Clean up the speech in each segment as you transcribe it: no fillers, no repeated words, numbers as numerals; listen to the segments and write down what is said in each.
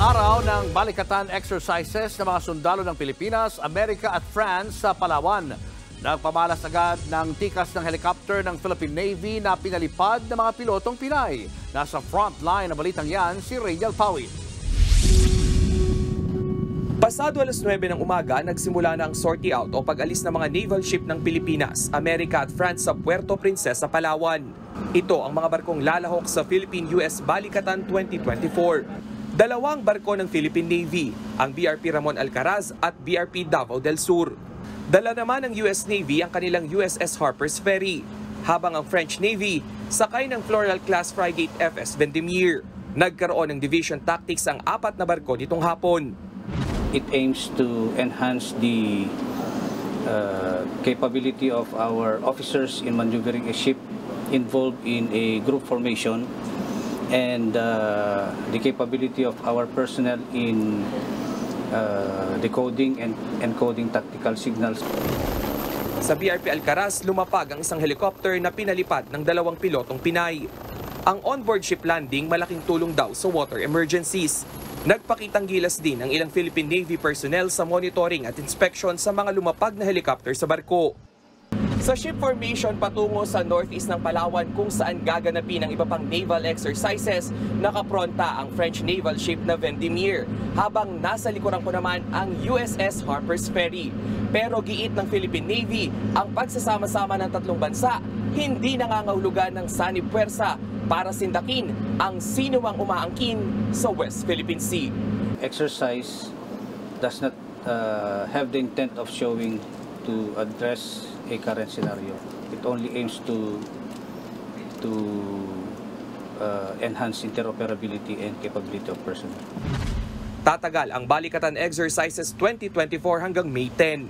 araw ng balikatan exercises ng mga sundalo ng Pilipinas, Amerika at France sa Palawan. Nagpamalas agad ng tikas ng helicopter ng Philippine Navy na pinalipad ng mga pilotong Pinay. Nasa front line na balitang yan si Radial Pawid. Pasado alas 9 ng umaga, nagsimula na ang sortie out o pag-alis ng mga naval ship ng Pilipinas, Amerika at France sa Puerto Princesa, Palawan. Ito ang mga barkong lalahok sa Philippine-US Balikatan 2024. Dalawang barko ng Philippine Navy, ang BRP Ramon Alcaraz at BRP Davao del Sur. Dala naman ng US Navy ang kanilang USS Harper's Ferry, habang ang French Navy sakay ng Floral-class frigate FS Vendémiaire. Nagkaroon ng division tactics ang 4 na barko nitong hapon. It aims to enhance the capability of our officers in maneuvering a ship involved in a group formation and the capability of our personnel in decoding and encoding tactical signals. Sa BRP Alcaraz, lumapag ang isang helicopter na pinalipad ng 2 pilotong Pinay. Ang onboard ship landing malaking tulong daw sa water emergencies. Nagpakitang gilas din ang ilang Philippine Navy personnel sa monitoring at inspection sa mga lumapag na helicopter sa barko. Sa ship formation patungo sa northeast ng Palawan kung saan gaganapin ang iba pang naval exercises, nakapronta ang French naval ship na Vendémiaire, habang nasa likuran ko naman ang USS Harper's Ferry. Pero giit ng Philippine Navy, ang pagsasama-sama ng tatlong bansa hindi nangangahulugan ng sanib puwersa para sindakin ang sino ang umaangkin sa West Philippine Sea. Exercise does not have the intent of showing to address a current scenario. It only aims to enhance interoperability and capability of personnel. Tatagal ang Balikatan Exercises 2024 hanggang May 10.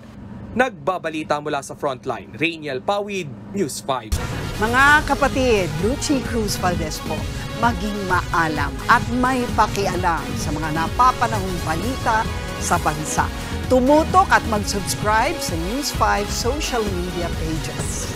Nagbabalita mula sa frontline, Radial Pawid, News 5. Mga kapatid, Lucy Cruz Valdez po, maging maalam at may pakialam sa mga napapanahong balita sa bansa. Tumutok at mag-subscribe sa News 5 social media pages.